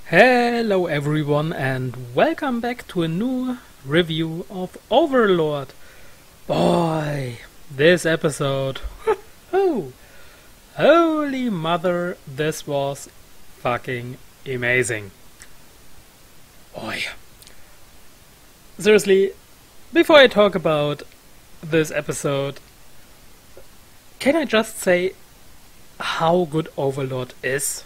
Hello everyone and welcome back to a new review of Overlord. Boy, this episode, oh, holy mother, this was fucking amazing. Boy. Seriously, before I talk about this episode, can I just say how good Overlord is?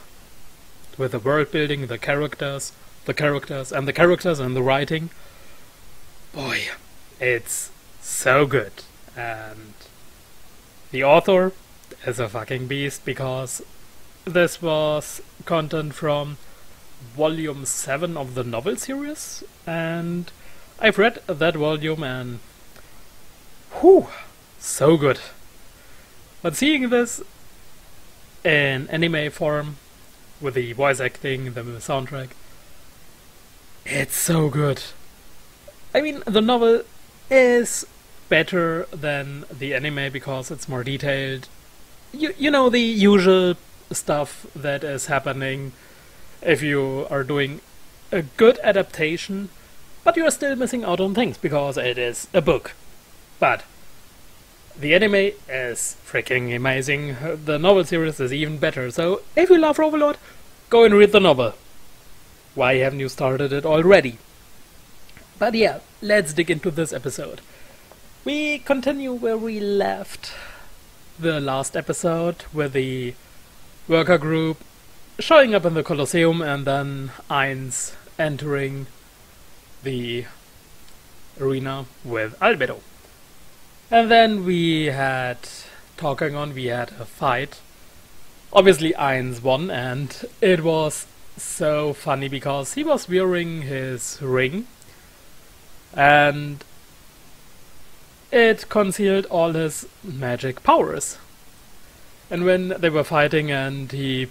With the world building, the characters, and the writing. Boy, it's so good. And the author is a fucking beast, because this was content from volume 7 of the novel series, and I've read that volume and whew, so good. But seeing this in anime form, with the voice acting, the soundtrack, it's so good. I mean, the novel is better than the anime because it's more detailed. You know, the usual stuff that is happening if you are doing a good adaptation, but you're still missing out on things because it is a book. But the anime is freaking amazing. The novel series is even better. So if you love Overlord, go and read the novel. Why haven't you started it already? But yeah, let's dig into this episode. We continue where we left the last episode, with the worker group showing up in the Colosseum and then Ainz entering the arena with Albedo. And then we had a fight. Obviously Ainz won, and it was so funny because he was wearing his ring and it concealed all his magic powers. And when they were fighting and he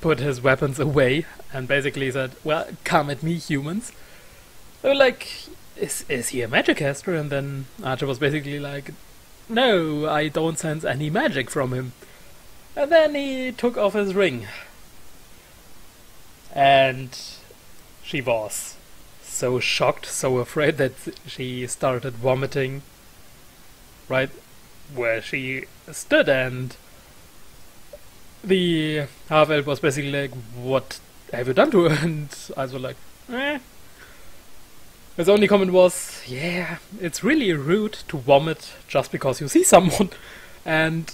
put his weapons away and basically said, well, come at me, humans. They were like, is he a magic caster? And then Archer was basically like, no, I don't sense any magic from him. And then he took off his ring. And she was so shocked, so afraid that she started vomiting right where she stood, and the half-elf was basically like, what have you done to her? And I was like, eh. His only comment was, yeah, it's really rude to vomit just because you see someone. And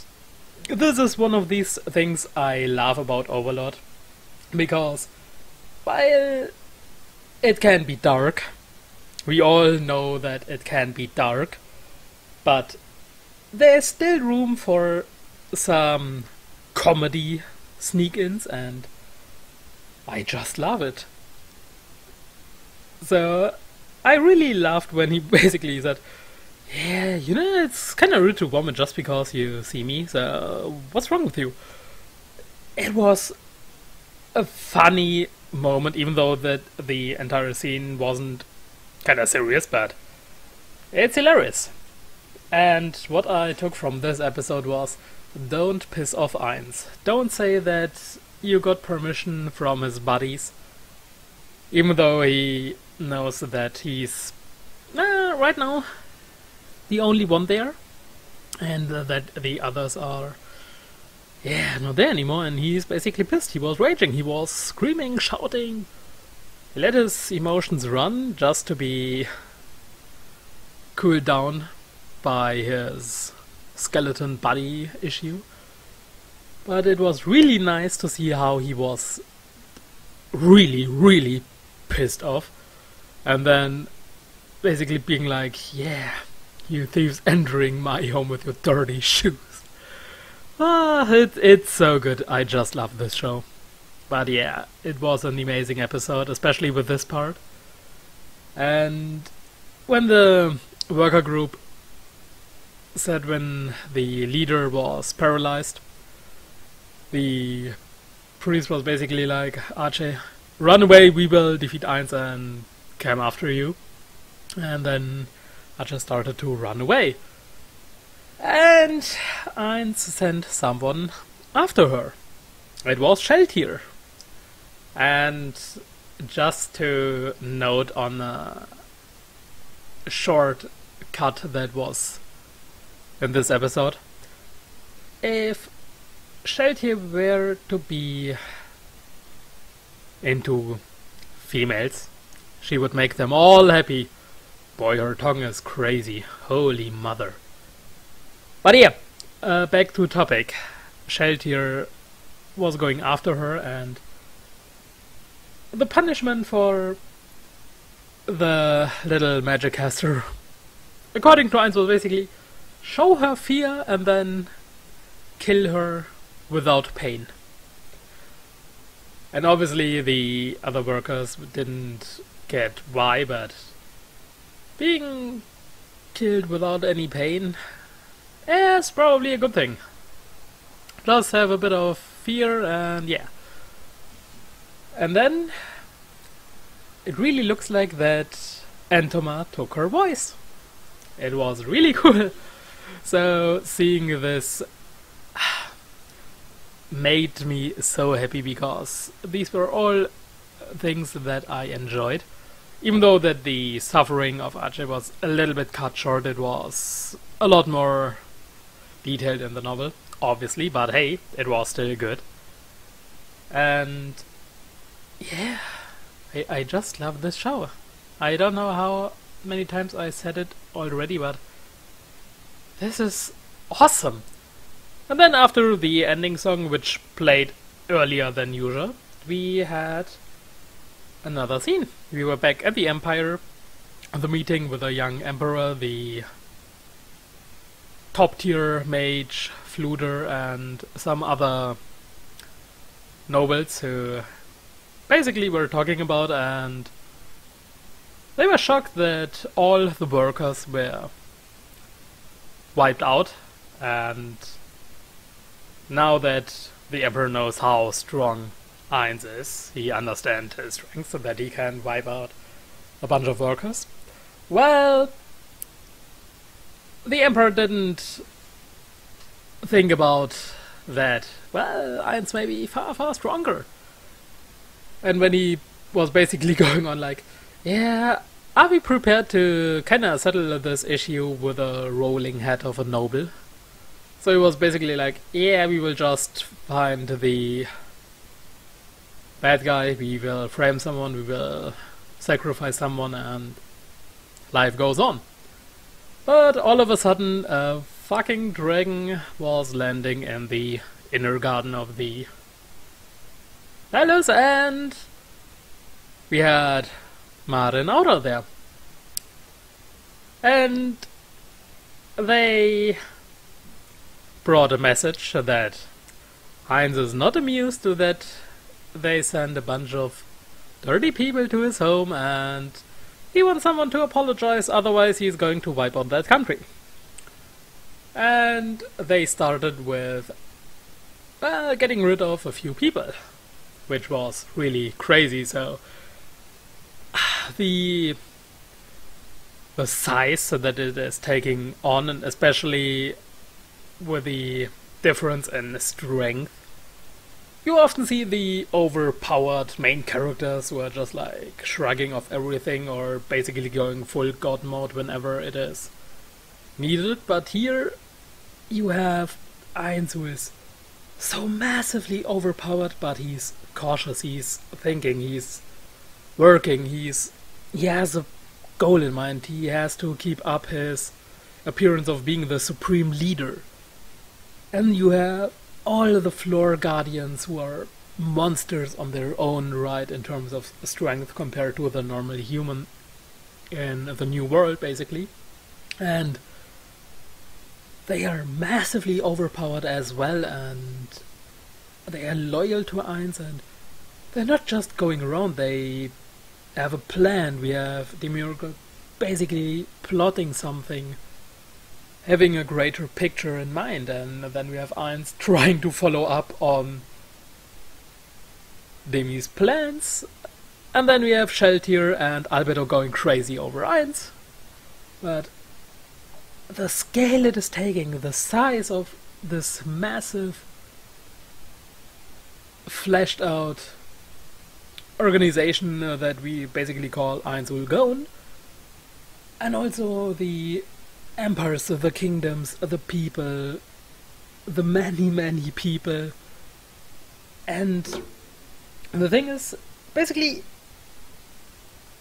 this is one of these things I love about Overlord, because while it can be dark, we all know that it can be dark, but there's still room for some comedy sneak-ins, and I just love it. So I really laughed when he basically said, yeah, you know, it's kind of rude to vomit just because you see me, so what's wrong with you? It was a funny moment, even though that the entire scene wasn't kind of serious, but it's hilarious. And what I took from this episode was, don't piss off Ainz. Don't say that you got permission from his buddies, even though he knows that he's right now the only one there, and that the others are not there anymore, and he's basically pissed. He was raging, he was screaming, shouting. He let his emotions run just to be cooled down by his skeleton buddy issue. But it was really nice to see how he was really, really pissed off, and then basically being like, yeah, you thieves entering my home with your dirty shoes. It's so good. I just love this show. But yeah, it was an amazing episode, especially with this part. And when the worker group said when the leader was paralyzed, the priest was basically like, Archer, run away, we will defeat Ainz and come after you. And then Archer started to run away. And Ainz sent someone after her. It was Shalltear. And just to note on a short cut that was in this episode. If Shalltear were to be into females, she would make them all happy. Boy, her tongue is crazy. Holy mother. But yeah, back to topic. Shalltear was going after her, and the punishment for the little magic caster, according to Ainz, was basically show her fear and then kill her without pain. And obviously the other workers didn't get why, but being killed without any pain is probably a good thing. Just have a bit of fear and yeah. And then it really looks like that Entoma took her voice. It was really cool. So seeing this made me so happy, because these were all things that I enjoyed. Even though that the suffering of Archie was a little bit cut short, it was a lot more detailed in the novel, obviously, but hey, it was still good. And yeah, I just love this show. I don't know how many times I said it already, but this is awesome. And then after the ending song, which played earlier than usual, we had another scene. We were back at the Empire, the meeting with a young emperor, the top tier mage, Fluter, and some other nobles who basically were talking about, and they were shocked that all the workers were wiped out, and now that the Emperor knows how strong Ainz is, he understands his strength, so that he can wipe out a bunch of workers. Well, the Emperor didn't think about that. Well, Ainz may be far, far stronger. And when he was basically going on like, yeah, are we prepared to kinda settle this issue with a rolling head of a noble? So he was basically like, yeah, we will just find the bad guy, we will frame someone, we will sacrifice someone, and life goes on. But all of a sudden, a fucking dragon was landing in the inner garden of the palace, and we had Marin Outer there. And they brought a message that Ainz is not amused to that they send a bunch of dirty people to his home, and he wants someone to apologize, otherwise he's going to wipe out that country. And they started with getting rid of a few people, which was really crazy. So the size that it is taking on, and especially with the difference in strength, you often see the overpowered main characters who are just like shrugging off everything or basically going full god mode whenever it is needed. But here you have Ainz, who is so massively overpowered, but he's cautious, he's thinking, he's working, he has a goal in mind, he has to keep up his appearance of being the supreme leader. And you have all the floor guardians who are monsters on their own right in terms of strength compared to the normal human in the new world, basically. And they are massively overpowered as well, and they are loyal to Ainz, and they're not just going around, they have a plan. We have Demiurge basically plotting something, having a greater picture in mind, and then we have Ainz trying to follow up on Demi's plans, and then we have Shalltear and Albedo going crazy over Ainz. But the scale it is taking, the size of this massive, fleshed out organization that we basically call Eins Ulgon, and also the empires, the kingdoms, the people, the many people. And the thing is, basically,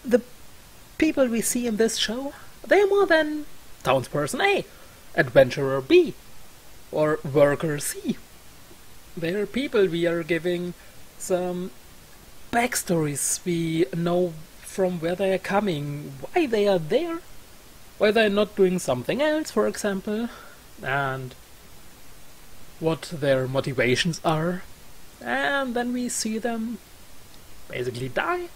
the people we see in this show, they are more than townsperson A, adventurer B, or worker C. They are people we are giving some backstories. We know from where they are coming, why they are there, why they are not doing something else, for example, and what their motivations are. And then we see them basically die.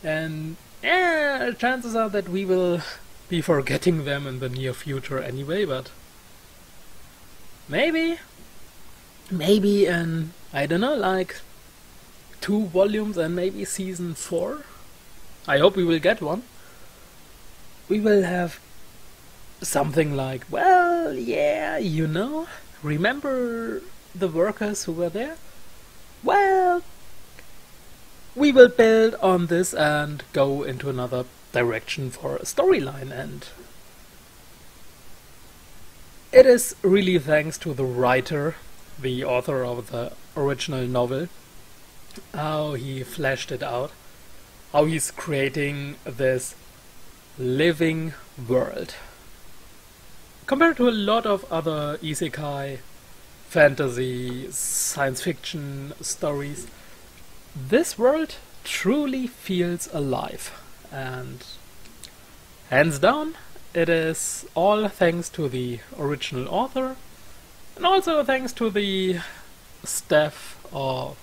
And chances are that we will be forgetting them in the near future anyway, but maybe in, I don't know, like 2 volumes and maybe season 4. I hope we will get one. We will have something like, well, yeah, you know, remember the workers who were there? Well, we will build on this and go into another direction for a storyline, and it is really thanks to the writer, the author of the original novel, how he fleshed it out, how he's creating this living world. Compared to a lot of other isekai, fantasy, science fiction stories, this world truly feels alive, and hands down, it is all thanks to the original author, and also thanks to the staff of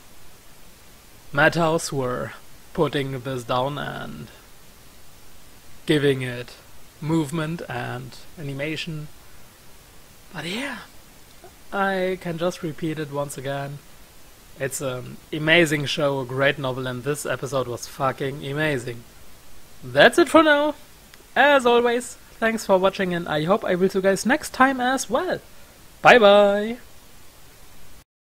Madhouse who are putting this down and giving it movement and animation. But yeah, I can just repeat it once again. It's an amazing show, a great novel, and this episode was fucking amazing. That's it for now. As always, thanks for watching, and I hope I will see you guys next time as well. Bye bye!